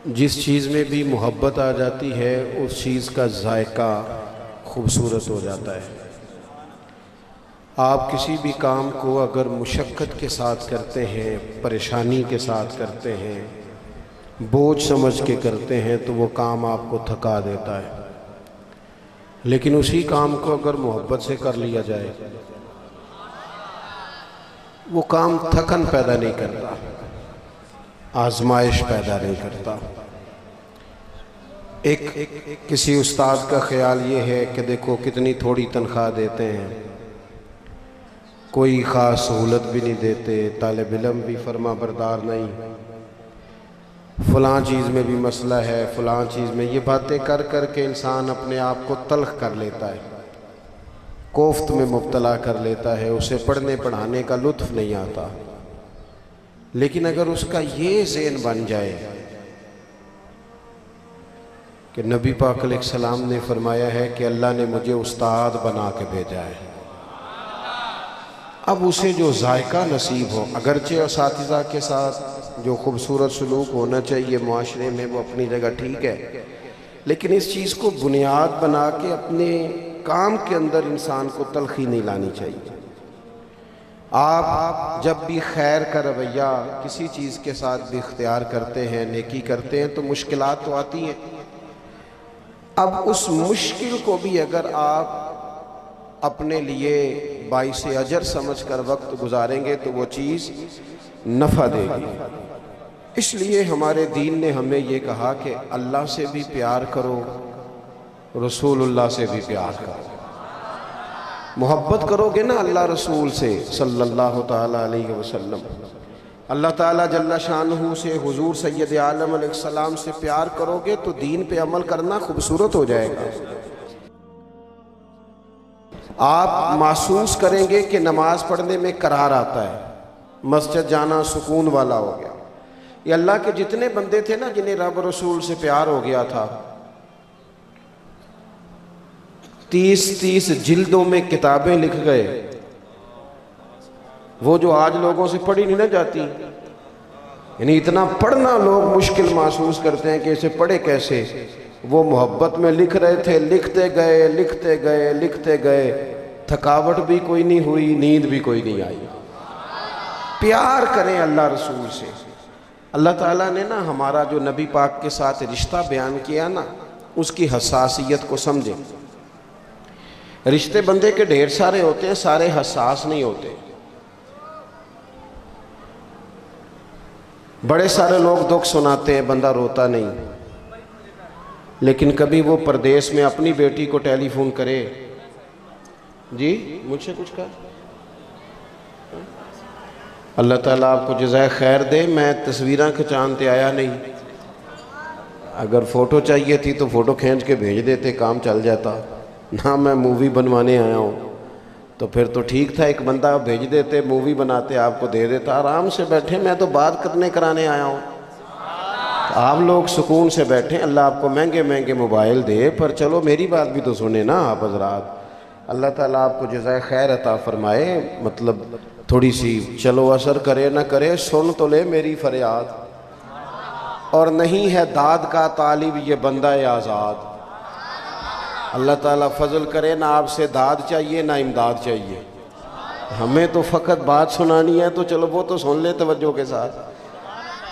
जिस चीज़ में भी मोहब्बत आ जाती है उस चीज़ का जायका खूबसूरत हो जाता है। आप किसी भी काम को अगर मुशक्क़त के साथ करते हैं, परेशानी के साथ करते हैं, बोझ समझ के करते हैं तो वो काम आपको थका देता है। लेकिन उसी काम को अगर मोहब्बत से कर लिया जाए वो काम थकन पैदा नहीं करता, आजमाइश पैदा नहीं करता। एक किसी उस्ताद का ख्याल ये है कि देखो कितनी थोड़ी तनख्वाह देते हैं, कोई ख़ास सहूलत भी नहीं देते, तालिब इल्म भी फरमा बरदार नहीं, फ़लाँ चीज़ में भी मसला है, फ़लाँ चीज़ में। ये बातें कर कर के इंसान अपने आप को तल्ख कर लेता है, कोफ्त में मुब्तला कर लेता है, उसे पढ़ने पढ़ाने का लुत्फ़ नहीं आता। लेकिन अगर उसका ये ज़हन बन जाए कि नबी पाक अलैहिस्सलाम ने फरमाया है कि अल्लाह ने मुझे उस्ताद बना के भेजा है, अब उसे जो जायका नसीब हो, अगरचे असातिज़ा के साथ जो खूबसूरत सलूक होना चाहिए माशरे में वो अपनी जगह ठीक है, लेकिन इस चीज़ को बुनियाद बना के अपने काम के अंदर इंसान को तलखी नहीं लानी चाहिए। आप जब भी खैर का रवैया किसी चीज़ के साथ भी इख्तियार करते हैं, नेकी करते हैं, तो मुश्किलात तो आती हैं। अब उस मुश्किल को भी अगर आप अपने लिए बाइस अजर समझ कर वक्त गुजारेंगे तो वो चीज़ नफ़ा देगी। इसलिए हमारे दीन ने हमें ये कहा कि अल्लाह से भी प्यार करो, रसूलुल्लाह से भी प्यार करो। मोहब्बत करोगे ना अल्लाह रसूल से सल्लल्लाहु ताला अलैहि वसल्लम, अल्लाह ताला जल्ला शानहू से, हुजूर सैयद आलम अलैहिस्सलाम से प्यार करोगे तो दीन पे अमल करना खूबसूरत हो जाएगा। आप महसूस करेंगे कि नमाज पढ़ने में करार आता है, मस्जिद जाना सुकून वाला हो गया। ये अल्लाह के जितने बंदे थे ना जिन्हें रब रसूल से प्यार हो गया था, 30-30 जिल्दों में किताबें लिख गए, वो जो आज लोगों से पढ़ी नहीं ना जाती, यानी इतना पढ़ना लोग मुश्किल महसूस करते हैं कि इसे पढ़े कैसे। वो मोहब्बत में लिख रहे थे, लिखते गए लिखते गए लिखते गए, थकावट भी कोई नहीं हुई, नींद भी कोई नहीं आई। प्यार करें अल्लाह रसूल से। अल्लाह ताला ने ना हमारा जो नबी पाक के साथ रिश्ता बयान किया ना, उसकी हसासियत को समझें। रिश्ते बंदे के ढेर सारे होते हैं, सारे हसास नहीं होते। बड़े सारे लोग दुख सुनाते हैं, बंदा रोता नहीं, लेकिन कभी वो परदेश में अपनी बेटी को टेलीफोन करे, जी मुझसे कुछ कहा, अल्लाह ताला आपको जज़ाए खैर दे, मैं तस्वीरां खिंचाते आया नहीं, अगर फ़ोटो चाहिए थी तो फ़ोटो खींच के भेज देते, काम चल जाता ना। मैं मूवी बनवाने आया हूँ तो फिर तो ठीक था, एक बंदा भेज देते, मूवी बनाते, आपको दे देता, आराम से बैठे, मैं तो बात करने कराने आया हूँ। तो आप लोग सुकून से बैठें, अल्लाह आपको महंगे महंगे मोबाइल दे, पर चलो मेरी बात भी तो सुने ना आप हज़रात। अल्लाह ताला आपको जज़ाए खैर अता फरमाए, मतलब थोड़ी सी चलो असर करे ना करे, सुन तो ले मेरी फरियाद। और नहीं है दाद का तालिब ये बंदा आज़ाद, अल्लाह ताला फजल करे ना आपसे दाद चाहिए ना इमदाद चाहिए, हमें तो फ़कत बात सुनानी है, तो चलो वो तो सुन ले तवज्जो के साथ।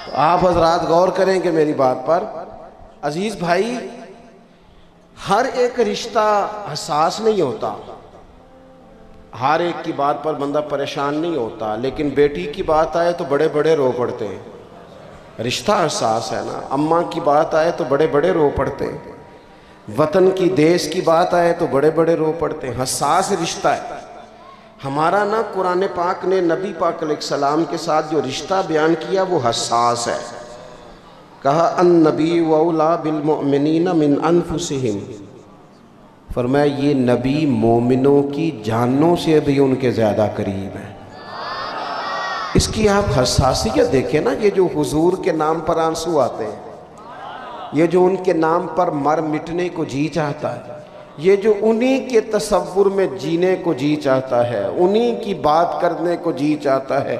तो आप हजरात गौर करेंगे मेरी बात पर। अजीज़ भाई, हर एक रिश्ता हसास नहीं होता, हर एक की बात पर बंदा परेशान नहीं होता, लेकिन बेटी की बात आए तो बड़े बड़े रो पड़ते हैं। रिश्ता हसास है ना। अम्मा की बात आए तो बड़े बड़े रो पड़ते हैं, वतन की देश की बात आए तो बड़े बड़े रो पड़ते हैं। हसास रिश्ता है हमारा ना। कुरान पाक ने नबी पाक अलैहिस्सलाम के साथ जो रिश्ता बयान किया वो हसास है। कहा अन्नबी वौला बिल मुमिनीना मिन अनफुसिहिम, फरमाया ये नबी मोमिनों की जानों से भी उनके ज़्यादा करीब है। इसकी आप हसासियत देखें ना। ये जो हुजूर के नाम पर आंसू आते हैं, ये जो उनके नाम पर मर मिटने को जी चाहता है, ये जो उन्हीं के तसव्वुर में जीने को जी चाहता है, उन्हीं की बात करने को जी चाहता है,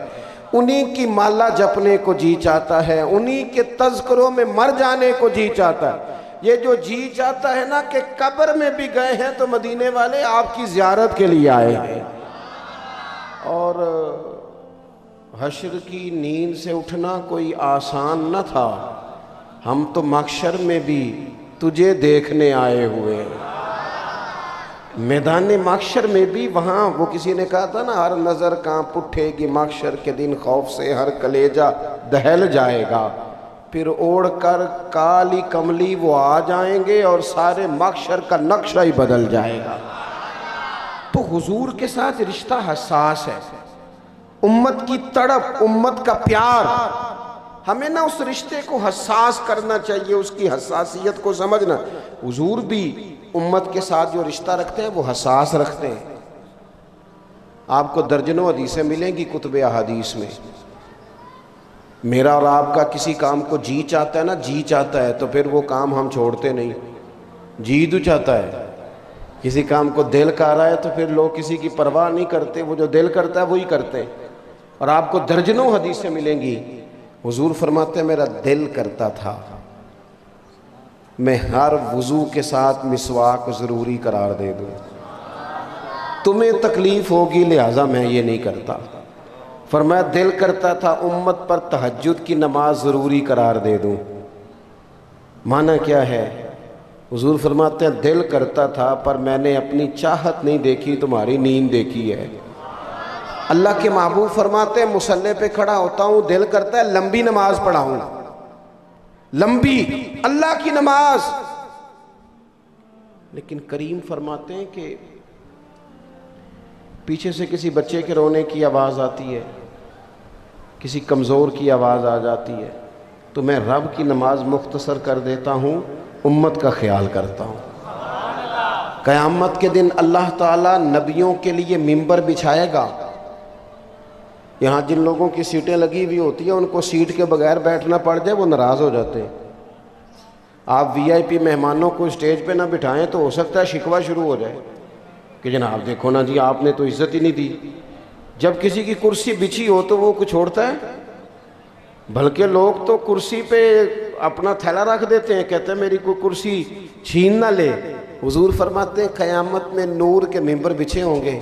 उन्हीं की माला जपने को जी चाहता है, उन्हीं के तज़किरों में मर जाने को जी चाहता है। ये जो जी चाहता है ना कि कब्र में भी गए हैं तो मदीने वाले आपकी ज़ियारत के लिए आए हैं। और हश्र की नींद से उठना कोई आसान न था, हम तो महशर में भी तुझे देखने आए हुए हैं। मैदान महशर में भी वहाँ वो किसी ने कहा था ना, हर नज़र कांप उठेगी महशर के दिन, खौफ से हर कलेजा दहल जाएगा। फिर ओढ़ कर काली कमली वो आ जाएंगे और सारे महशर का नक्शा ही बदल जाएगा। तो हुजूर के साथ रिश्ता हसास है, उम्मत की तड़प, उम्मत का प्यार, हमें ना उस रिश्ते को हसास करना चाहिए, उसकी हसासियत को समझना। हुजूर भी उम्मत के साथ जो रिश्ता रखते हैं वो हसास रखते हैं। आपको दर्जनों हदीसें मिलेंगी कुतुब अहादीस में। मेरा और आपका किसी काम को जी चाहता है ना, जी चाहता है तो फिर वो काम हम छोड़ते नहीं। जी तो चाहता है, किसी काम को दिल कर रहा है तो फिर लोग किसी की परवाह नहीं करते, वो जो दिल करता है वही करते हैं। और आपको दर्जनों हदीसें मिलेंगी, हुजूर फरमाते हैं मेरा दिल करता था मैं हर वुज़ू के साथ मिसवाक ज़रूरी करार दे दूँ, तुम्हें तकलीफ़ होगी लिहाजा मैं ये नहीं करता। फरमाया दिल करता था उम्मत पर तहज्जुद की नमाज ज़रूरी करार दे दूँ। माना क्या है? हुजूर फरमाते हैं दिल करता था पर मैंने अपनी चाहत नहीं देखी, तुम्हारी नींद देखी है। अल्लाह के महबूब फरमाते हैं मुसल्ले पे खड़ा होता हूँ, दिल करता है लंबी नमाज पढ़ाऊँ, लंबी अल्लाह की नमाज। लेकिन करीम फरमाते हैं कि पीछे से किसी बच्चे के रोने की आवाज़ आती है, किसी कमज़ोर की आवाज़ आ जाती है, तो मैं रब की नमाज मुख्तसर कर देता हूँ, उम्मत का ख्याल करता हूँ। क़यामत के दिन अल्लाह ताला नबियों के लिए मिंबर बिछाएगा। यहाँ जिन लोगों की सीटें लगी हुई होती हैं उनको सीट के बगैर बैठना पड़ जाए वो नाराज़ हो जाते हैं। आप वीआईपी मेहमानों को स्टेज पे ना बिठाएं तो हो सकता है शिकवा शुरू हो जाए कि जनाब देखो ना जी आपने तो इज्जत ही नहीं दी। जब किसी की कुर्सी बिछी हो तो वो कुछ छोड़ता है, बल्कि लोग तो कुर्सी पे अपना थैला रख देते हैं, कहते हैं मेरी कोई कुर्सी छीन ना ले। हुजूर फरमाते हैं क़यामत में नूर के मिंबर बिछे होंगे,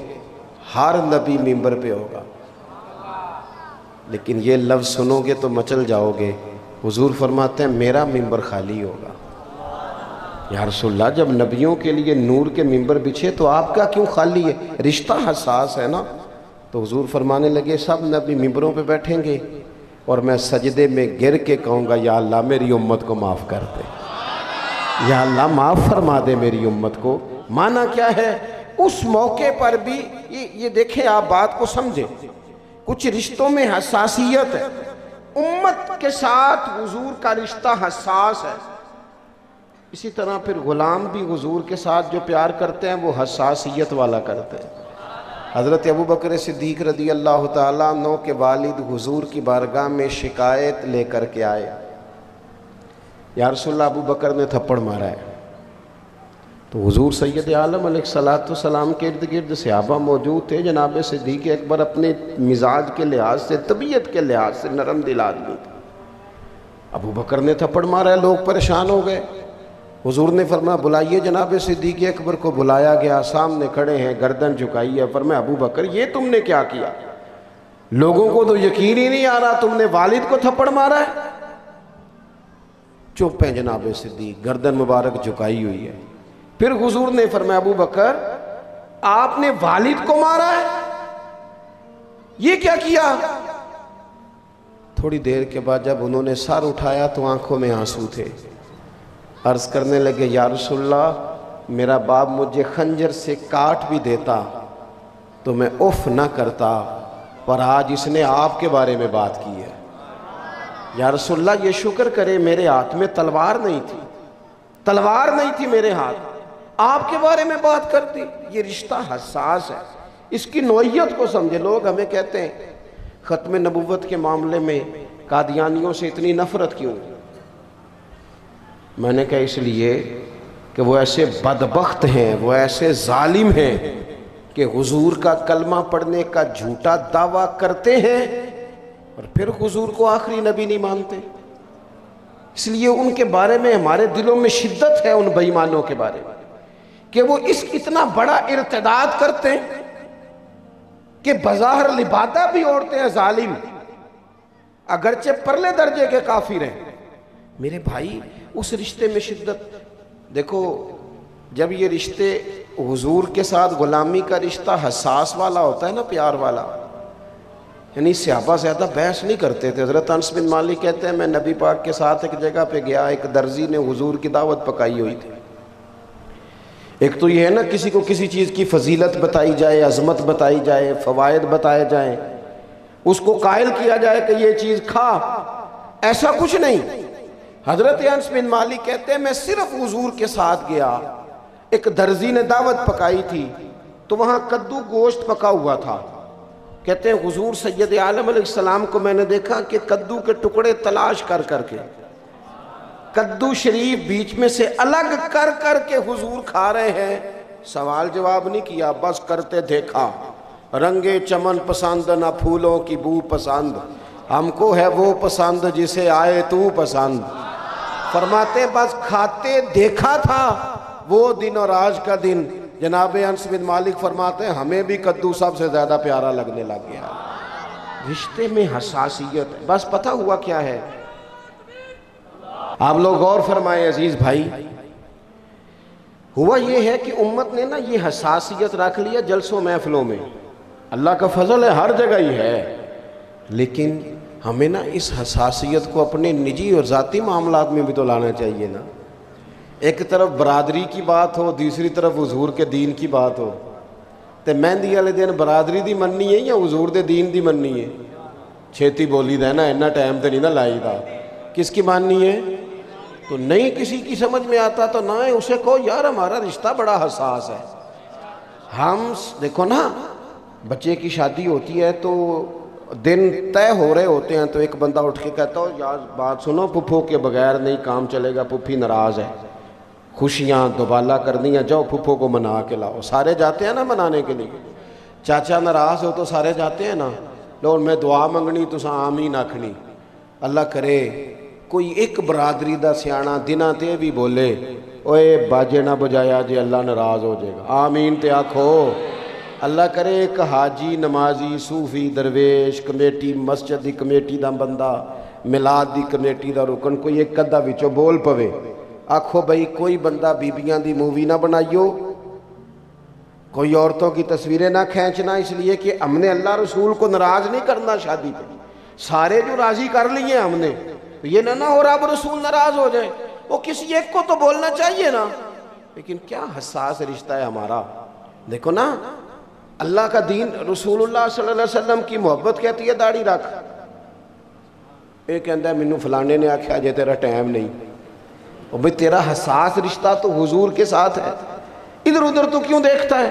हर नबी मिंबर पे होगा। लेकिन ये लफ्ज़ सुनोगे तो मचल जाओगे। हुजूर फरमाते हैं मेरा मिंबर खाली होगा। या रसूलल्लाह जब नबियों के लिए नूर के मिंबर बिछे तो आपका क्यों खाली है? रिश्ता हसास है ना। तो हुजूर फरमाने लगे सब नबी मिंबरों पे बैठेंगे और मैं सजदे में गिर के कहूँगा या अल्लाह मेरी उम्मत को माफ़ कर दे, या अल्लाह माफ़ फरमा दे मेरी उम्मत को। माना क्या है? उस मौके पर भी ये देखें, आप बात को समझें, कुछ रिश्तों में हसासियत है। उम्मत के साथ हुजूर का रिश्ता हसास है। इसी तरह फिर गुलाम भी हुजूर के साथ जो प्यार करते हैं वो हसासियत वाला करते हैं। हज़रत अबू बकर सिद्दीक़ रदी अल्लाह ताला अन्हु के वालिद हुजूर की बारगाह में शिकायत लेकर के आए, या रसूलल्लाह अबू बकर ने थप्पड़ मारा है। तो हुजूर सैयद आलम अलैहिस्सलाम के इर्द गिर्द सहाबा मौजूद थे। जनाब सिद्दीक़ अकबर अपने मिजाज के लिहाज से, तबीयत के लिहाज से नरम दिल आदमी थे। अबू बकर ने थप्पड़ मारा है, लोग परेशान हो गए। हुजूर ने फरमाया बुलाइए। जनाब सिद्दीक़ अकबर को बुलाया गया, सामने खड़े हैं, गर्दन झुकाई है। फरमाया अबू बकर ये तुमने क्या किया? लोगों को तो यकीन ही नहीं आ रहा तुमने वालिद को थप्पड़ मारा है। चुप है जनाब सिद्दीक़, गर्दन मुबारक झुकाई हुई है। फिर हुजूर ने फरमाया अबू बकर आपने वालिद को मारा है, ये क्या किया? थोड़ी देर के बाद जब उन्होंने सर उठाया तो आंखों में आंसू थे। अर्ज करने लगे या रसूलल्लाह मेरा बाप मुझे खंजर से काट भी देता तो मैं उफ ना करता, पर आज इसने आपके बारे में बात की है। या रसूलल्लाह ये शुक्र करे मेरे हाथ में तलवार नहीं थी, तलवार नहीं थी मेरे हाथ, आपके बारे में बात कर दी। ये रिश्ता हसास है, इसकी नौइयत को समझे। लोग हमें कहते हैं ख़त्म नबुव्वत के मामले में कादियानियों से इतनी नफ़रत क्यों? मैंने कहा इसलिए कि वो ऐसे बदबख्त हैं, वो ऐसे जालिम हैं कि हुजूर का कलमा पढ़ने का झूठा दावा करते हैं और फिर हुजूर को आखिरी नबी नहीं मानते। इसलिए उनके बारे में हमारे दिलों में शिद्दत है, उन बेईमानों के बारे में, कि वो इतना बड़ा इर्तिदाद करते हैं कि बज़ाहिर लिबादा भी ओढ़ते हैं जालिम, अगरचे परले दर्जे के काफिर हैं। मेरे भाई उस रिश्ते में शिद्दत देखो। जब ये रिश्ते हुजूर के साथ गुलामी का रिश्ता हसास वाला होता है ना, प्यार वाला, यानी सहाबा ज़्यादा बहस नहीं करते थे। हज़रत अनस बिन मालिक कहते हैं मैं नबी पाक के साथ एक जगह पे गया, एक दर्जी ने हुजूर की दावत पकाई हुई थी। एक तो ये है ना, किसी को किसी चीज़ की फजीलत बताई जाए, अजमत बताई जाए, फ़वायद बताए जाए, उसको कायल किया जाए कि ये चीज़ खा, ऐसा कुछ नहीं। हज़रत अनस बिन मालिक कहते हैं मैं सिर्फ हुजूर के साथ गया, एक दर्जी ने दावत पकाई थी तो वहाँ कद्दू गोश्त पका हुआ था। कहते हैं हुजूर सैयद आलम अलैहिस्सलाम को मैंने देखा कि कद्दू के टुकड़े तलाश कर करके, कद्दू शरीफ बीच में से अलग कर करके हुजूर खा रहे हैं। सवाल जवाब नहीं किया, बस करते देखा। रंगे चमन पसंद ना फूलों की बू पसंद, हमको है वो पसंद जिसे आए तू पसंद। फरमाते बस खाते देखा था वो दिन और आज का दिन। जनाब अनस बिन मालिक फरमाते हैं हमें भी कद्दू सबसे ज़्यादा प्यारा लगने लग गया। रिश्ते में हसासियत है। बस पता हुआ क्या है, आप लोग गौर फरमाए अजीज भाई, हुआ ये है कि उम्मत ने ना ये हसासियत रख लिया जलसों महफिलों में। अल्लाह का फजल है, हर जगह ही है, लेकिन हमें ना इस हसासियत को अपने निजी और ज़ाती मामलात में भी तो लाना चाहिए ना। एक तरफ बरादरी की बात हो, दूसरी तरफ हुजूर के दीन की बात हो, तो मेहंदी वाले दिन बरादरी दी मननी है या हुजूर दे दीन दी मननी है? छेती बोली दा ना, इन्ना टाइम तो नहीं ना लाई दा, किसकी माननी है? तो नहीं किसी की समझ में आता तो ना है, उसे कहो यार हमारा रिश्ता बड़ा हसास है। हम देखो ना, बच्चे की शादी होती है तो दिन तय हो रहे होते हैं, तो एक बंदा उठ के कहता हो यार बात सुनो, फुफ्फो के बगैर नहीं काम चलेगा, फुफ्फी नाराज़ है, खुशियाँ दोबाला करनी है, जाओ फुफ्फो को मना के लाओ। सारे जाते हैं ना मनाने के लिए। चाचा नाराज़ हो तो सारे जाते हैं ना। लो मैं दुआ मंगनी तुसा आमीन आखनी। अल्लाह करे कोई एक बरादरी दा सियाना दिना ते भी बोले ओए बाजे ना बजाया जे अल्लाह नाराज़ हो जाएगा, आमीन ते आखो। अल्लाह करे एक हाजी नमाजी सूफी दरवेश कमेटी मस्जिद की कमेटी का बंदा मिलाद की कमेटी का रुकन कोई एक अद्धा विचों बोल पवे, आखो भाई कोई बंदा बीबियां दी मूवी ना बनाइयो, कोई औरतों की तस्वीरें ना खींचना, इसलिए कि हमने अल्लाह रसूल को नाराज़ नहीं करना शादी पे। सारे जो राज़ी कर लिए हमने, तो ये ना हो रब रसूल नाराज़ हो जाए, वो किसी एक को तो बोलना चाहिए ना। लेकिन क्या हसास रिश्ता है हमारा। देखो ना, अल्लाह का दीन रसूलुल्लाह सल्लल्लाहु अलैहि वसल्लम की मोहब्बत कहती है दाढ़ी रख, ये कहता मैनू फलाने ने आख्या जे तेरा टाइम नहीं। और भाई तेरा हसास रिश्ता तो हुजूर के साथ है, इधर उधर तो क्यों देखता है?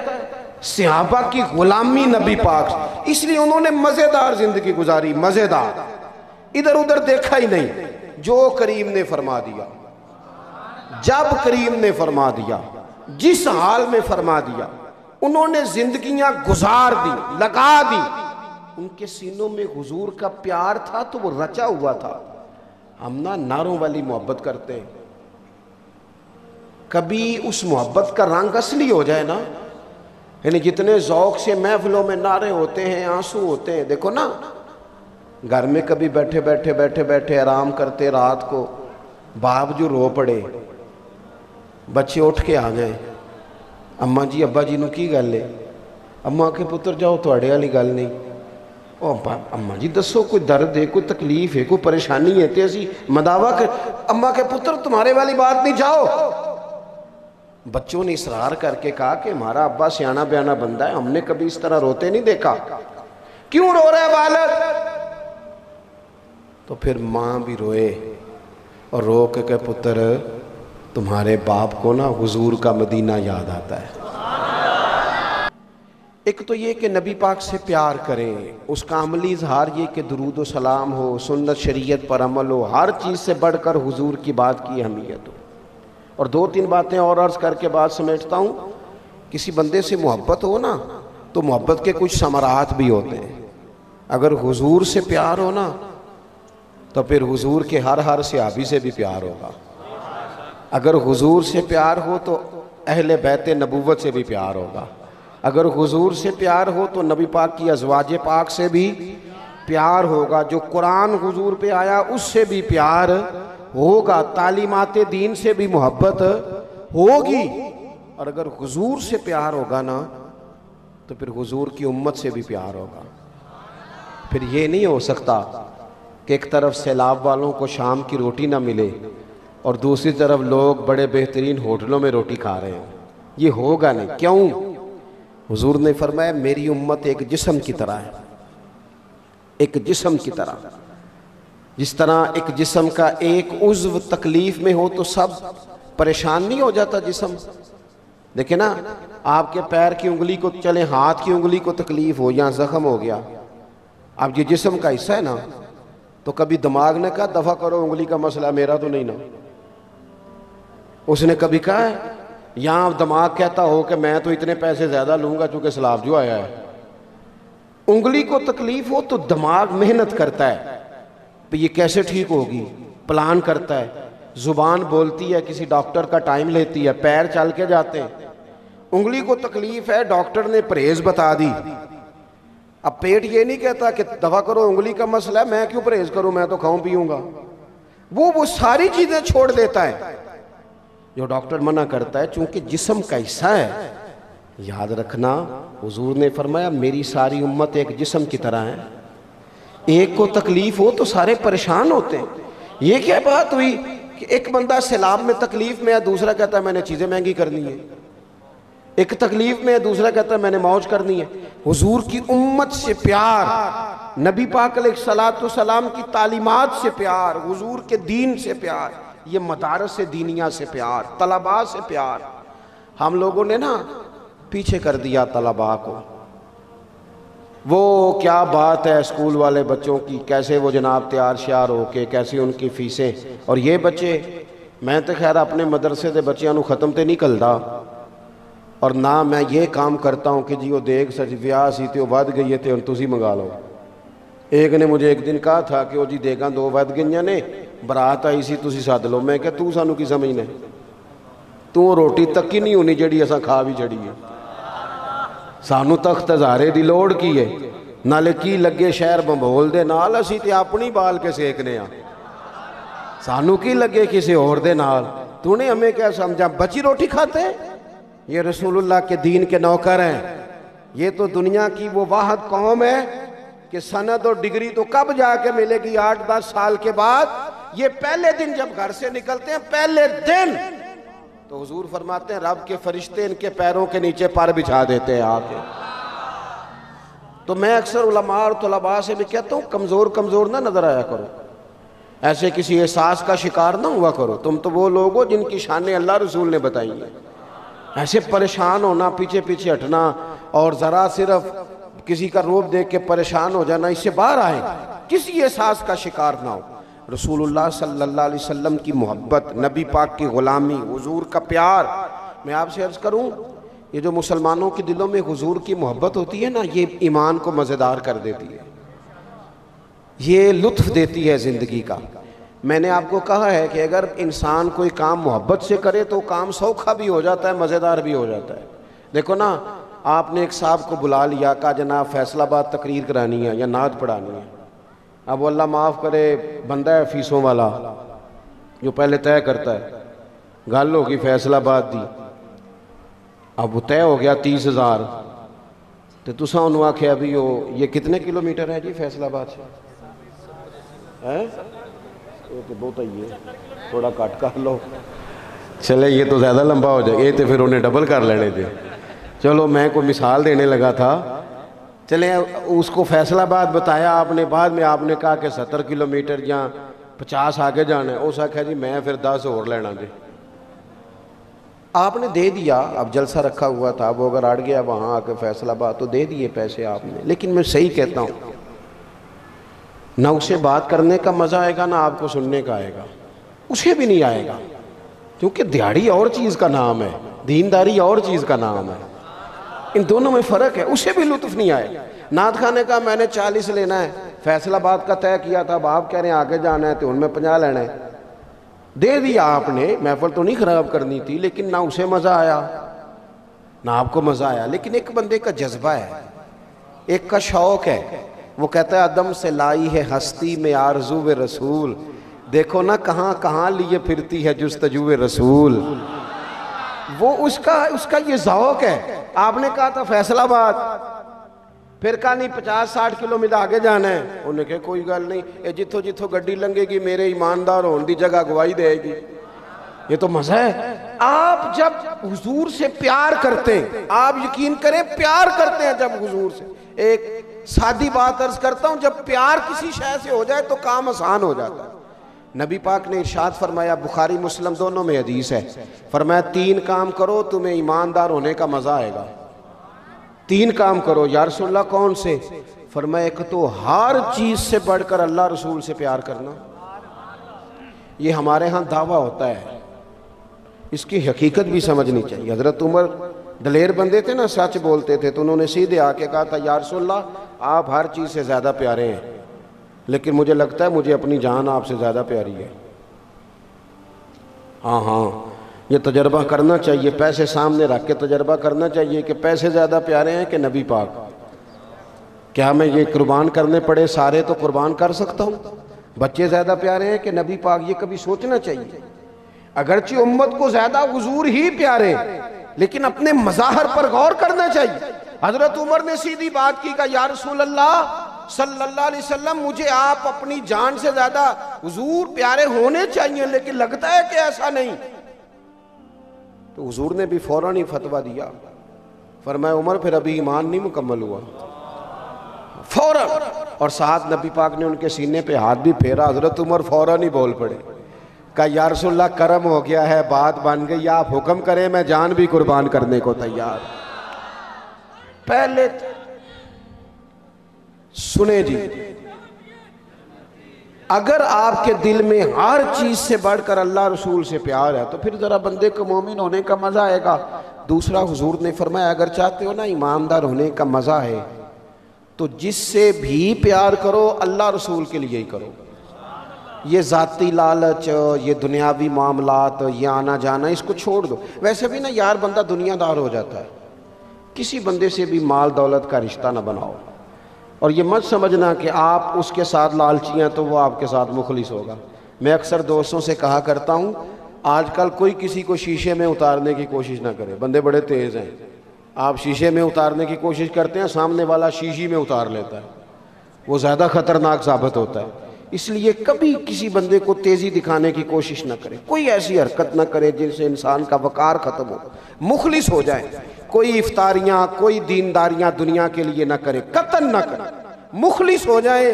सहाबा की गुलामी नबी पाक, इसलिए उन्होंने मज़ेदार जिंदगी गुजारी, मज़ेदार, इधर उधर देखा ही नहीं। जो करीम ने फरमा दिया, जब करीम ने फरमा दिया, जिस हाल में फरमा दिया, उन्होंने जिंदगियां गुजार दी, लगा दी। उनके सीनों में हुजूर का प्यार था तो वो रचा हुआ था। हम ना नारों वाली मोहब्बत करते हैं, कभी उस मोहब्बत का रंग असली हो जाए ना, यानी जितने ज़ौक़ से महफिलों में नारे होते हैं, आंसू होते हैं। देखो ना, घर में कभी बैठे बैठे बैठे बैठे आराम करते रात को बाप जो रो पड़े, बच्चे उठ के आ गए, अम्मा जी अब्बा जी नूं की गल है? अम्मा के पुत्र जाओ तुहाडे वाली गल नहीं। ओ अम्मा जी दसो कोई दर्द है, कोई तकलीफ है, कोई परेशानी है, तो असी मदावा कर, अम्मा के पुत्र तुम्हारे वाली बात नहीं, जाओ। बच्चों ने इसरार करके कहा कि हमारा अब्बा सियाना बयाना बंदा है, हमने कभी इस तरह रोते नहीं देखा, क्यों रो रहा है बालक? तो फिर माँ भी रोए और रो के पुत्र तुम्हारे बाप को ना हुजूर का मदीना याद आता है। एक तो ये कि नबी पाक से प्यार करें, उसका अमली इजहार ये कि दुरूद व सलाम हो, सुन्नत शरीयत पर अमल हो, हर चीज़ से बढ़कर हुजूर की बात की अहमियत हो। और दो तीन बातें और अर्ज़ करके बात समेटता हूँ। किसी बंदे से मोहब्बत हो ना, तो मोहब्बत के कुछ समरात भी होते हैं। अगर हुजूर से प्यार हो ना तो फिर हुजूर के हर सहाबी से भी प्यार होगा। अगर हुजूर से प्यार हो तो अहले बैत नबूवत से भी प्यार होगा। अगर हुजूर से प्यार हो तो नबी पाक की अज़वाज पाक से भी प्यार होगा। जो कुरान हुजूर पे आया उससे भी प्यार होगा। तालीमात दीन से भी मोहब्बत होगी। और अगर हुजूर से प्यार होगा ना तो फिर हुजूर की उम्मत से भी प्यार होगा। फिर ये नहीं हो सकता कि एक तरफ सैलाब वालों को शाम की रोटी ना मिले और दूसरी तरफ लोग बड़े बेहतरीन होटलों में रोटी खा रहे हैं। ये होगा नहीं। क्यों? हुजूर ने फरमाया मेरी उम्मत एक जिस्म की तरह है, एक जिस्म की तरह। जिस तरह एक जिस्म का एक उज़्व तकलीफ में हो तो सब परेशान नहीं हो जाता जिस्म। देखे ना, आपके पैर की उंगली को चले, हाथ की उंगली को तकलीफ हो या जख्म हो गया, अब ये जिस्म का हिस्सा है ना, तो कभी दिमाग ने कहा दफा करो उंगली का मसला, मेरा तो नहीं ना। उसने कभी कहा है? यहाँ दिमाग कहता हो कि मैं तो इतने पैसे ज्यादा लूंगा चूंकि सलाब जो आया है। उंगली को तकलीफ हो तो दिमाग मेहनत करता है तो ये कैसे ठीक होगी, प्लान करता है। जुबान बोलती है, किसी डॉक्टर का टाइम लेती है, पैर चल के जाते हैं। उंगली को तकलीफ है, डॉक्टर ने परहेज बता दी। अब पेट ये नहीं कहता कि दवा करो उंगली का मसला है, मैं क्यों परहेज करूं, मैं तो खाऊं पीऊंगा। वो सारी चीजें छोड़ देता है जो डॉक्टर मना करता है, चूंकि जिस्म का हिस्सा है। याद रखना, हुजूर ने फरमाया मेरी सारी उम्मत एक जिस्म की तरह है। एक को तकलीफ हो तो सारे परेशान होते हैं। ये क्या बात हुई कि एक बंदा सैलाब में तकलीफ में है, दूसरा कहता है मैंने चीजें महंगी करनी है। एक तकलीफ में है, दूसरा कहता है मैंने मौज करनी है। हुजूर की उम्मत से प्यार, नबी पाक अलैहिस्सलातु सलाम की तालीमात से प्यार, हुजूर के दीन से प्यार, ये मदारस से दीनिया से प्यार, तलबा से प्यार। हम लोगों ने ना पीछे कर दिया तलबा को। वो क्या बात है स्कूल वाले बच्चों की, कैसे वो जनाब तैयार श्यार होके, कैसी उनकी फीसें। और ये बच्चे, मैं तो खैर अपने मदरसे के बच्चों को ख़त्म तो नहीं करता, और ना मैं ये काम करता हूँ कि जी वो देख सच व्याह सी तो वध गई है तो हम तुसी मंगा लो। एक ने मुझे एक दिन कहा था कि वो जी देगा दो वध गई ने, बरात आई सी तुसी सद लो। मैं क्या तू सानू की समझना, तू रोटी तक ही नहीं होनी जी असा खा भी छड़ी है। सानू तख्त हज़ारे की लोड़ की है, नाले की लगे शहर बंबोल दे नाल, असी ते अपनी बाल के सेकने आ, सानू की लगे किसी और दे नाल। तूने हमें क्या समझा, बची रोटी खाते? ये रसूलुल्लाह के दीन के नौकर हैं। ये तो दुनिया की वो वाहद कौम है कि सनद और डिग्री तो कब जाके मिलेगी, 8-10 साल के बाद। ये पहले दिन जब घर से निकलते हैं, पहले दिन तो हुजूर फरमाते हैं रब के फरिश्ते इनके पैरों के नीचे पर बिछा देते हैं आके। तो मैं अक्सर उलमा और तलबा से भी कहता हूँ कमज़ोर कमज़ोर ना नजर आया करो, ऐसे किसी एहसास का शिकार ना हुआ करो। तुम तो वो लोग हो जिनकी शानें अल्लाह रसूल ने बताई है। ऐसे परेशान होना, पीछे पीछे हटना और ज़रा सिर्फ किसी का रूप देख के परेशान हो जाना, इससे बाहर आए, किसी एहसास का शिकार ना हो। रसूलुल्लाह सल्लल्लाहु अलैहि वसल्लम की मोहब्बत, नबी पाक की ग़ुलामी, हुजूर का प्यार। मैं आपसे अर्ज़ करूं, ये जो मुसलमानों के दिलों में हुजूर की मोहब्बत होती है ना, ये ईमान को मज़ेदार कर देती है, ये लुत्फ़ देती है ज़िंदगी का। मैंने आपको कहा है कि अगर इंसान कोई काम मोहब्बत से करे तो काम सौखा भी हो जाता है, मज़ेदार भी हो जाता है। देखो ना, आपने एक साहब को बुला लिया, कहा जनाब फैसलाबाद तकरीर करानी है या नात पढ़ानी है। अब वो अल्लाह माफ़ करे बंदा है फीसों वाला जो पहले तय करता है, गल होगी फैसलाबाद दी, अब वो तय हो गया 30,000, तो तुसा उन्होंने आख्या भी ये कितने किलोमीटर है जी फैसलाबाद से? है ये तो बहुत ही है, थोड़ा कट कर लो, चले ये तो ज़्यादा लंबा हो जाए, ये तो फिर उन्हें डबल कर लेने थे। चलो मैं कोई मिसाल देने लगा था, चले उसको फैसलाबाद बताया आपने, बाद में आपने कहा कि 70 किलोमीटर या 50 आगे जाना है। उस आख्या जी मैं फिर 10 और लेना दे, आपने दे दिया। अब जलसा रखा हुआ था, वो अगर अड़ गया वहाँ आके फैसलाबाद तो दे दिए पैसे आपने। लेकिन मैं सही कहता हूँ, ना उसे बात करने का मज़ा आएगा ना आपको सुनने का आएगा, उसे भी नहीं आएगा, क्योंकि दिहाड़ी और चीज़ का नाम है, दीनदारी और चीज़ का नाम है, इन दोनों में फ़र्क है। उसे भी लुत्फ़ नहीं आएगा। नात खाने का मैंने 40 लेना है, फैसलाबाद का तय किया था, अब आप कह रहे हैं आगे जाना है तो उनमें 50 लेना है। दे दिया आपने, महफिल तो नहीं खराब करनी थी, लेकिन ना उसे मज़ा आया ना आपको मज़ा आया। लेकिन एक बंदे का जज्बा है, एक का शौक़ है, वो कहता है अदम से लाई है हस्ती में आरज़ू व रसूल, देखो ना कहाँ कहाँ लिए फिरती है जुस्तजू व रसूल। वो उसका ये ज़ौक़ है। आपने कहा था फैसलाबाद, फिर कहा नहीं 50-60 किलोमीटर आगे जाना है, उन्हें कहा कोई गल नहीं, ये जिथों जिथों गड्डी लंघेगी मेरे ईमानदार होने की जगह गवाही देगी। ये तो मजा है। आप जब हुजूर से प्यार करते हैं, आप यकीन करें प्यार करते हैं जब हुजूर से, एक सादी बात अर्ज करता हूं, जब प्यार किसी शय से हो जाए तो काम आसान हो जाता है। नबी पाक ने इरशाद फरमाया, बुखारी मुस्लिम दोनों में हदीस है, फरमाया 3 काम करो तुम्हें ईमानदार होने का मजा आएगा। 3 काम करो। या रसूलल्लाह कौन से? फरमाया एक तो हर चीज से बढ़कर अल्लाह रसूल से प्यार करना। ये हमारे यहाँ दावा होता है, इसकी हकीकत भी समझनी चाहिए। हजरत उमर दलेर बंदे थे ना, सच बोलते थे, तो उन्होंने सीधे आके कहा था या रसूलल्लाह आप हर चीज़ से ज़्यादा प्यारे हैं, लेकिन मुझे लगता है मुझे अपनी जान आपसे ज़्यादा प्यारी है। हाँ, ये तजर्बा करना चाहिए, पैसे सामने रख के तजर्बा करना चाहिए कि पैसे ज़्यादा प्यारे हैं कि नबी पाक। क्या मैं ये कुर्बान करने पड़े सारे तो कुर्बान कर सकता हूँ? बच्चे ज़्यादा प्यारे हैं कि नबी पाक? ये कभी सोचना चाहिए। अगरचे उम्मत को ज़्यादा हुजूर ही प्यारे, लेकिन अपने मज़ाहर पर गौर करना चाहिए। हजरत उमर ने सीधी बात की, का या रसूल अल्लाह सल्लल्लाहु अलैहि वसल्लम मुझे आप अपनी जान से ज़्यादा हुजूर प्यारे होने चाहिए, लेकिन लगता है कि ऐसा नहीं। तो हुजूर ने भी फौरन ही फतवा दिया, फरमाया उमर फिर अभी ईमान नहीं मुकम्मल हुआ, फौरन। और साथ नबी पाक ने उनके सीने पे हाथ भी फेरा, हजरत उमर फौरन ही बोल पड़े, कहा या रसूलल्लाह करम हो गया है, बात बन गई, आप हुक्म करें मैं जान भी कुर्बान करने को तैयार। पहले सुने जी, अगर आपके दिल में हर चीज से बढ़कर अल्लाह रसूल से प्यार है तो फिर जरा बंदे को मोमिन होने का मजा आएगा। दूसरा हुजूर ने फरमाया अगर चाहते हो ना ईमानदार होने का मजा है तो जिससे भी प्यार करो अल्लाह रसूल के लिए ही करो। ये जाती लालच, ये दुनियावी मामलात, ये आना जाना, इसको छोड़ दो। वैसे भी ना यार बंदा दुनियादार हो जाता है, किसी बंदे से भी माल दौलत का रिश्ता ना बनाओ। और ये मत समझना कि आप उसके साथ लालची हैं तो वो आपके साथ मुखलिस होगा। मैं अक्सर दोस्तों से कहा करता हूँ, आजकल कोई किसी को शीशे में उतारने की कोशिश ना करे, बंदे बड़े तेज़ हैं। आप शीशे में उतारने की कोशिश करते हैं, सामने वाला शीशी में उतार लेता है, वो ज़्यादा ख़तरनाक साबित होता है। इसलिए कभी किसी बंदे को तेज़ी दिखाने की कोशिश ना करें, कोई ऐसी हरकत ना करे जिनसे इंसान का वक़ार ख़त्म हो, मुखलिस हो जाए। कोई इफ्तारियाँ, कोई दीनदारियाँ दुनिया के लिए ना करे, कतन ना करे, मुखलिस हो जाए।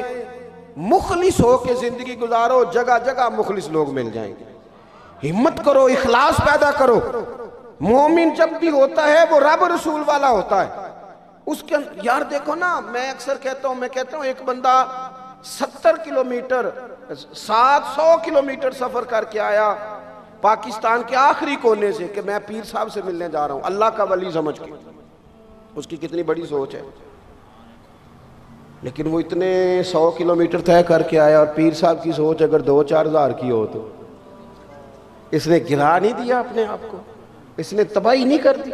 मुखलिस हो के ज़िंदगी गुजारो, जगह जगह मुखलिस लोग मिल जाएंगे। हिम्मत करो, इखलास पैदा करो। मोमिन जब भी होता है वो रब रसूल वाला होता है। उसके यार देखो ना, मैं अक्सर कहता हूँ, एक बंदा 70 किलोमीटर 700 किलोमीटर सफर करके आया पाकिस्तान के आखिरी कोने से कि मैं पीर साहब से मिलने जा रहा हूं, अल्लाह का वली समझ के। उसकी कितनी बड़ी सोच है। लेकिन वो इतने 100 किलोमीटर तय करके आया और पीर साहब की सोच अगर 2-4 हज़ार की हो तो इसने गिरा नहीं दिया अपने आप को, इसने तबाही नहीं कर दी,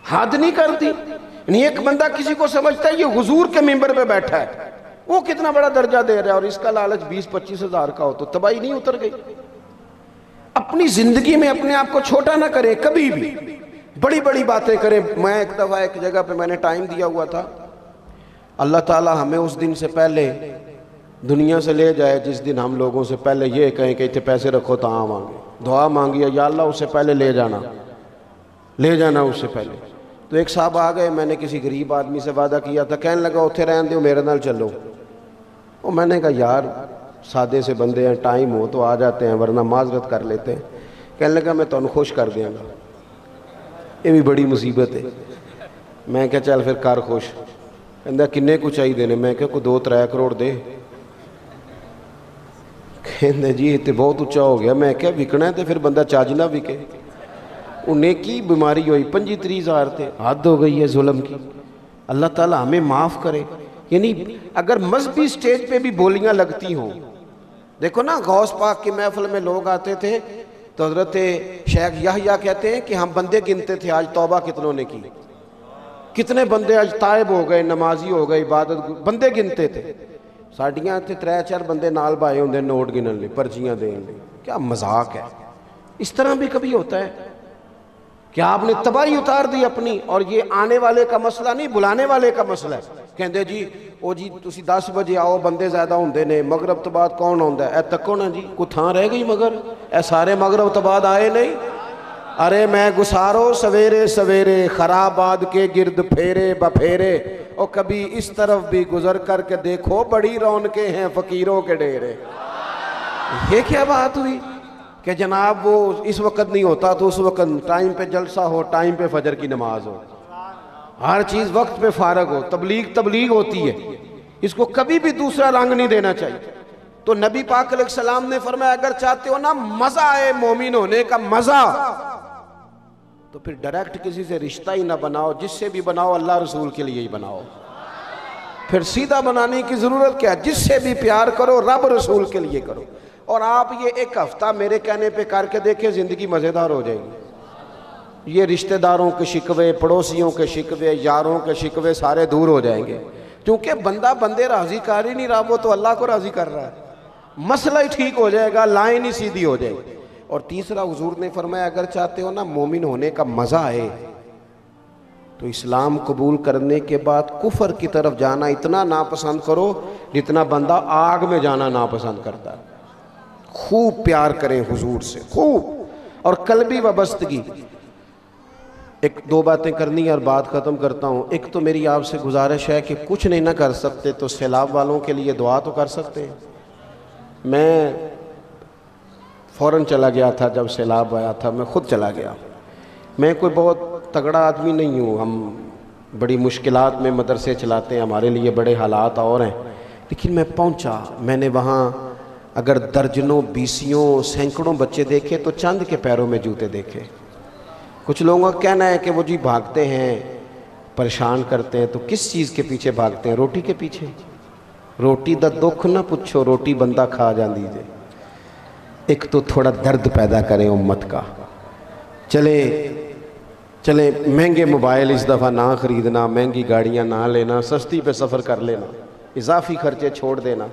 हद नहीं कर दी। नहीं, एक बंदा किसी को समझता है ये हुजूर के मिंबर पे बैठा है, वो कितना बड़ा दर्जा दे रहा है और इसका लालच 20-25 हज़ार का हो तो तबाही नहीं उतर गई। अपनी जिंदगी में अपने आप को छोटा ना करें, कभी भी बड़ी बड़ी बातें करें। मैं एक दफ़ा एक जगह पे मैंने टाइम दिया हुआ था, अल्लाह ताला हमें उस दिन से पहले दुनिया से ले जाए जिस दिन हम लोगों से पहले ये कहें कि इतने पैसे रखो तो हाँ मांगे, दुआ मांगी या अल्लाह उससे पहले ले जाना उससे पहले। तो एक साहब आ गए, मैंने किसी गरीब आदमी से वादा किया था, कहने लगा उत्थे रहन दो मेरे नाल चलो। और मैंने कहा यार सादे से बंदे हैं, टाइम हो तो आ जाते हैं वरना माजरत कर लेते हैं। कहने लगा मैं तुहानू खुश कर देंगा, ये भी बड़ी मुसीबत है। मैं क्या चल फिर कर खुश। कहता किन्ने को चाहिए ने? मैं क्या कोई 2-3 करोड़ दे। कहते जी ये बहुत उच्चा हो गया। मैं क्या विकना है तो फिर बंदा चज ना विके। उन्हें की बीमारी हुई 25-30 हज़ार थे, हद हो गई है जुल्म की। अल्लाह ताला हमें माफ़ करे। यानी अगर मजहबी स्टेज पे भी बोलियां लगती हों, देखो ना गौस पाक की महफिल में लोग आते थे तो हजरत शेख याहिया कहते हैं कि हम बंदे गिनते थे, आज तौबा कितनों ने की, कितने बंदे आज तायब हो गए, नमाजी हो गए, इबादत, बंदे गिनते थे। साड़ियाँ इतने 3-4 बंदे नाल भाए होंगे नोट गिनन लिए, पर्चियाँ देने लिए। क्या मजाक है। इस तरह भी कभी होता है कि आपने तबाही उतार दी अपनी, और ये आने वाले का मसला नहीं, बुलाने वाले का मसला है। कहते जी ओ जी तुसी 10 बजे आओ, बंदे ज्यादा होंगे ने, मगरब तो बाद कौन आता है, ए तको ना जी कोई थां रह गई, मगर ए सारे मगरब तो बाद आए नहीं। अरे मैं गुसारो सवेरे सवेरे खराबाद के गिरद फेरे बफेरे, और कभी इस तरफ भी गुजर करके देखो, बड़ी रौनकें हैं फकीरों के डेरे। ये क्या बात हुई कि जनाब वो इस वक्त नहीं होता तो उस वक्त टाइम पे जलसा हो, टाइम पे फजर की नमाज हो, हर चीज़ वक्त पे फारग हो, तबलीग तबलीग होती है। इसको कभी भी दूसरा रंग नहीं देना चाहिए। तो नबी पाक अलैहिस्सलाम ने फरमाया अगर चाहते हो ना मजा आए मोमिन होने का मजा, तो फिर डायरेक्ट किसी से रिश्ता ही ना बनाओ, जिससे भी बनाओ अल्लाह रसूल के लिए ही बनाओ। फिर सीधा बनाने की जरूरत क्या, जिससे भी प्यार करो रब रसूल के लिए करो। और आप ये एक हफ्ता मेरे कहने पे करके देखें, जिंदगी मजेदार हो जाएगी। ये रिश्तेदारों के शिकवे, पड़ोसियों के शिकवे, यारों के शिकवे सारे दूर हो जाएंगे, क्योंकि बंदा बंदे राजी कर ही नहीं रहा, वो तो अल्लाह को राजी कर रहा है। मसला ही ठीक हो जाएगा, लाइन ही सीधी हो जाएगी। और तीसरा हुजूर ने फरमाया अगर चाहते हो ना मोमिन होने का मजा आए, तो इस्लाम कबूल करने के बाद कुफर की तरफ जाना इतना नापसंद करो जितना बंदा आग में जाना नापसंद करता है। खूब प्यार करें हुजूर से, खूब। और कल्बी वाबस्तगी। एक दो बातें करनी है और बात ख़त्म करता हूँ। एक तो मेरी आपसे गुजारिश है कि कुछ नहीं ना कर सकते तो सैलाब वालों के लिए दुआ तो कर सकते हैं। मैं फ़ौरन चला गया था जब सैलाब आया था, मैं ख़ुद चला गया। मैं कोई बहुत तगड़ा आदमी नहीं हूँ, हम बड़ी मुश्किलात में मदरसे चलाते हैं, हमारे लिए बड़े हालात और हैं। लेकिन मैं पहुँचा, मैंने वहाँ अगर दर्जनों बीसियों सैकड़ों बच्चे देखे तो चंद के पैरों में जूते देखे। कुछ लोगों का कहना है कि वो जी भागते हैं, परेशान करते हैं, तो किस चीज़ के पीछे भागते हैं? रोटी के पीछे। रोटी दा दुख ना पूछो, रोटी बंदा खा जा दीजिए। एक तो थोड़ा दर्द पैदा करें उम्मत का। चले चले महंगे मोबाइल इस दफ़ा ना ख़रीदना, महंगी गाड़ियाँ ना लेना, सस्ती पे सफ़र कर लेना, इजाफी खर्चे छोड़ देना,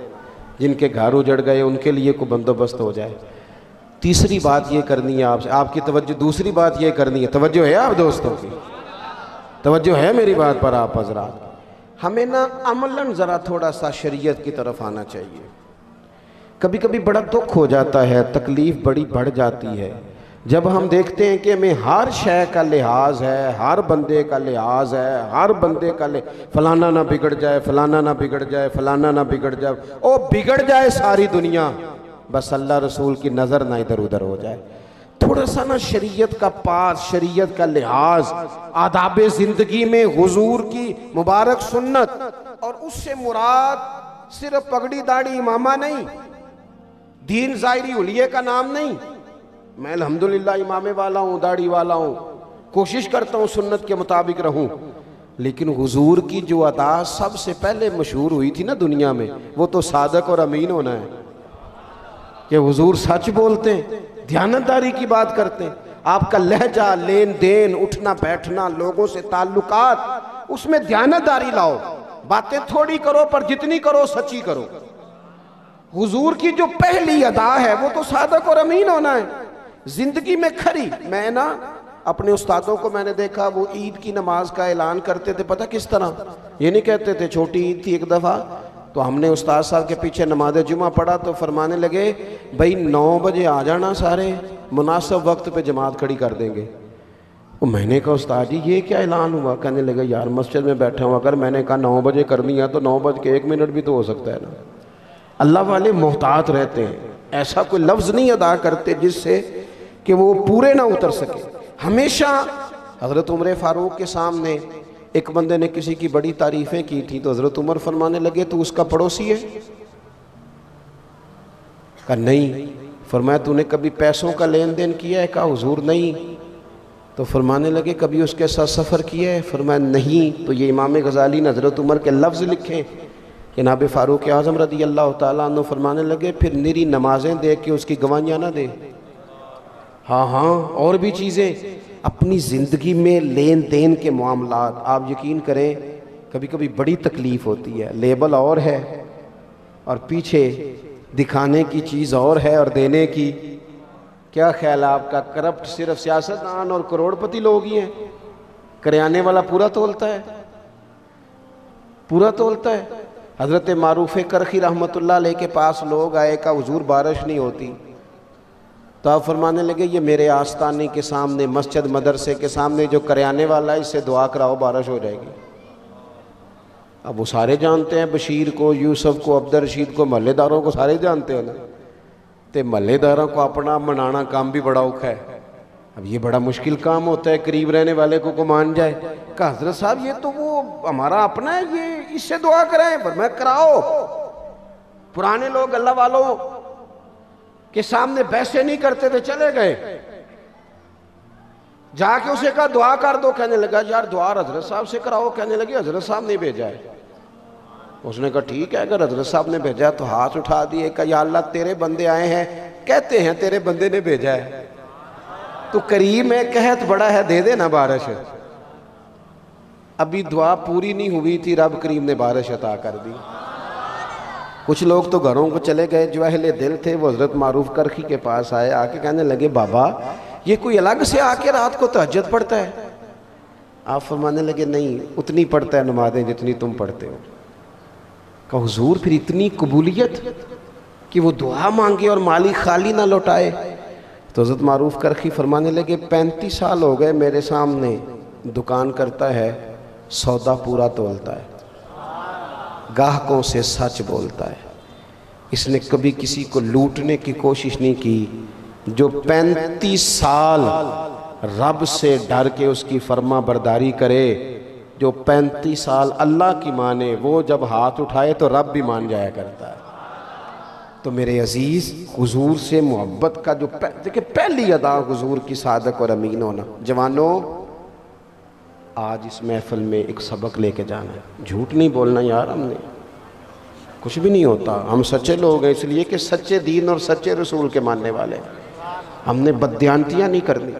जिनके घर उजड़ गए उनके लिए कोई बंदोबस्त हो जाए। तीसरी बात ये करनी है आपसे, आपकी तवज्जो, दूसरी बात ये करनी है, तवज्जो है आप दोस्तों की, तवज्जो है मेरी बात पर आप हजरात। हमें ना अमलन ज़रा थोड़ा सा शरीयत की तरफ आना चाहिए। कभी कभी बड़ा दुख हो जाता है, तकलीफ़ बड़ी बढ़ जाती है जब हम देखते हैं कि हमें हर शय का लिहाज है, हर बंदे का लिहाज है, हर बंदे का फलाना ना बिगड़ जाए, फलाना ना बिगड़ जाए, फलाना ना बिगड़ जाए, ओ बिगड़ जाए सारी दुनिया, बस अल्लाह रसूल की नज़र ना इधर उधर हो जाए। थोड़ा सा ना शरीयत का पास, शरीयत का लिहाज, आदाब ज़िंदगी में हुजूर की मुबारक सुन्नत, और उससे मुराद सिर्फ पगड़ी दाढ़ी इमामा नहीं, दीन ज़ाहिरी हुलिये का नाम नहीं। मैं अल्हम्दुलिल्लाह इमामे वाला हूँ, दाढ़ी वाला हूँ, कोशिश करता हूँ सुन्नत के मुताबिक रहूँ, लेकिन हुजूर की जो अदा सबसे पहले मशहूर हुई थी ना दुनिया में, वो तो सादक और अमीन होना है, कि हुजूर सच बोलते हैं, ध्यानतदारी की बात करते हैं। आपका लहजा, लेन देन, उठना बैठना, लोगों से ताल्लुकात, उसमें ध्यानतदारी लाओ। बातें थोड़ी करो पर जितनी करो सच्ची करो। हुजूर की जो पहली अदा है वो तो सादक और अमीन होना है, जिंदगी में खरी। मैं ना अपने उस्तादों को मैंने देखा, वो ईद की नमाज का ऐलान करते थे, पता किस तरह? ये नहीं कहते थे, छोटी ईद थी एक दफ़ा तो हमने उस्ताद साहब के पीछे नमाज जुमा पढ़ा तो फरमाने लगे भाई 9 बजे आ जाना सारे, मुनासिब वक्त पे जमात खड़ी कर देंगे। वो मैंने कहा उस्ताद जी ये क्या ऐलान हुआ? कहने लगे यार मस्जिद में बैठा हूँ, अगर मैंने कहा 9 बजे करनी है तो 9:01 भी तो हो सकता है ना। अल्लाह वाले मोहतात रहते हैं, ऐसा कोई लफ्ज़ नहीं अदा करते जिससे कि वो पूरे ना उतर सके। हमेशा हज़रत उमर फ़ारूक के सामने एक बंदे ने किसी की बड़ी तारीफ़ें की थी तो हज़रत उमर फरमाने लगे तो उसका पड़ोसी है? कहा नहीं। फरमाया तूने कभी पैसों का लेन देन किया है? कहा हुजूर नहीं। तो फरमाने लगे कभी उसके साथ सफ़र किया है? फरमाया नहीं। तो ये इमाम गज़ाली ने हज़रत उमर के लफ्ज़ लिखे कि जनाब फ़ारूक आज़म रज़ी अल्लाह तआला अन्हु फरमाने लगे फिर निरी नमाज़ें दे के उसकी गवाहियाँ ना दे। हाँ हाँ, और भी चीज़ें अपनी ज़िंदगी में लेन देन के मामलात, आप यकीन करें कभी कभी बड़ी तकलीफ़ होती है। लेबल और है और पीछे दिखाने की चीज़ और है और देने की क्या ख्याल है आपका? करप्ट सिर्फ सियासतदान और करोड़पति लोग ही हैं। करियाने वाला पूरा तोलता है, पूरा तोलता है। हज़रत मारूफ़ करखी रहमतुल्लाह अलैह के पास लोग आए, का हुजूर बारिश नहीं होती। तो आप फरमाने लगे ये मेरे आस्ताने के सामने मस्जिद मदरसे के सामने जो करियाने वाला है इससे दुआ कराओ बारिश हो जाएगी। अब वो सारे जानते हैं, बशीर को, यूसुफ को, अब्दुल रशीद को, महल्लेदारों को सारे जानते हैं ना। तो महल्लेदारों को अपना मनाना काम भी बड़ा औखा है। अब ये बड़ा मुश्किल काम होता है, करीब रहने वाले को मान जाए कि हजरत साहब ये तो वो हमारा अपना है, ये इससे दुआ कराएं। पर मैं कराओ। पुराने लोग अल्लाह वालों के सामने बैसे नहीं करते थे, चले गए, जाके उसे कहा दुआ कर दो। कहने लगा यार दुआ हजरत साहब से कराओ। कहने लगे हजरत साहब ने भेजा है। उसने कहा ठीक है, अगर हजरत साहब ने भेजा है तो हाथ उठा दिए, कहा या अल्लाह तेरे बंदे आए हैं, कहते हैं तेरे बंदे ने भेजा है, तो करीम है, कहत बड़ा है, दे देना बारिश। अभी दुआ पूरी नहीं हुई थी, रब करीम ने बारिश अता कर दी। कुछ लोग तो घरों को चले गए, जो अहले दिल थे वो हजरत मारूफ करखी के पास आए, आके कहने लगे बाबा ये कोई अलग से आके रात को तहज्जुद पढ़ता है? आप फरमाने लगे नहीं, उतनी पढ़ता है नमाज़ें जितनी तुम पढ़ते हो। कहा हुजूर फिर इतनी कबूलियत कि वो दुआ मांगे और माली खाली ना लौटाए? तो हज़रत मारूफ करखी फरमाने लगे 35 साल हो गए मेरे सामने दुकान करता है, सौदा पूरा तोलता है, गाहकों से सच बोलता है, इसने कभी किसी को लूटने की कोशिश नहीं की। जो 35 साल रब से डर के उसकी फर्मा बरदारी करे, जो 35 साल अल्लाह की माने, वो जब हाथ उठाए तो रब भी मान जाया करता है। तो मेरे अजीज़, हुजूर से मोहब्बत का जो देखिए पहली अदा हुजूर की सादक और अमीन होना। जवानों, आज इस महफिल में एक सबक लेके जाना है। झूठ नहीं बोलना यार, हमने कुछ भी नहीं होता, हम सच्चे लोग हैं, इसलिए कि सच्चे दीन और सच्चे रसूल के मानने वाले हैं। हमने बददियानतियाँ नहीं करनी,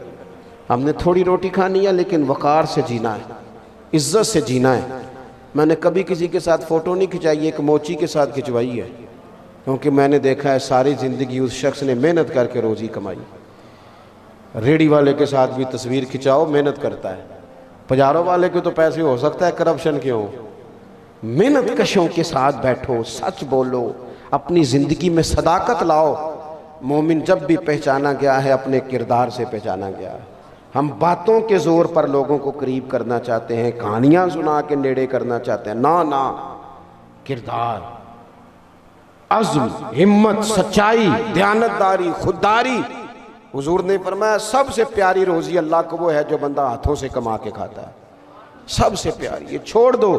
हमने थोड़ी रोटी खानी है लेकिन वक़ार से जीना है, इज़्ज़त से जीना है। मैंने कभी किसी के साथ फ़ोटो नहीं खिंचाई, एक मोची के साथ खिंचवाई है, क्योंकि मैंने देखा है सारी ज़िंदगी उस शख्स ने मेहनत करके रोज़ी कमाई। रेडी वाले के साथ भी तस्वीर खिंचाओ, मेहनत करता है। पजारों वाले के तो पैसे हो सकता है करप्शन के हों, मेहनत कशों के साथ बैठो, सच बोलो, अपनी ज़िंदगी में सदाकत लाओ। मोमिन जब भी पहचाना गया है अपने किरदार से पहचाना गया है। हम बातों के ज़ोर पर लोगों को करीब करना चाहते हैं, कहानियाँ सुना के नेड़े करना चाहते हैं, ना ना, किरदार, अज़्म, हिम्मत, सच्चाई, दयानतदारी, खुददारी। हुजूर ने फरमाया सबसे प्यारी रोज़ी अल्लाह को वो है जो बंदा हाथों से कमा के खाता है, सबसे प्यारी। ये छोड़ दो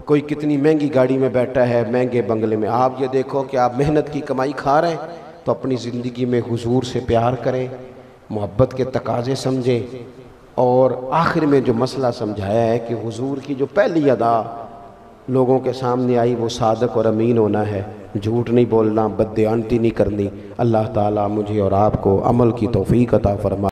कोई कितनी महंगी गाड़ी में बैठा है, महंगे बंगले में, आप ये देखो कि आप मेहनत की कमाई खा रहे हैं। तो अपनी ज़िंदगी में हुजूर से प्यार करें, मोहब्बत के तकाज़े समझें, और आखिर में जो मसला समझाया है कि हुजूर की जो पहली अदा लोगों के सामने आई वो सादक और अमीन होना है, झूठ नहीं बोलना, बददियानती नहीं करनी। अल्लाह ताला मुझे और आपको अमल की तौफीक अता फरमा।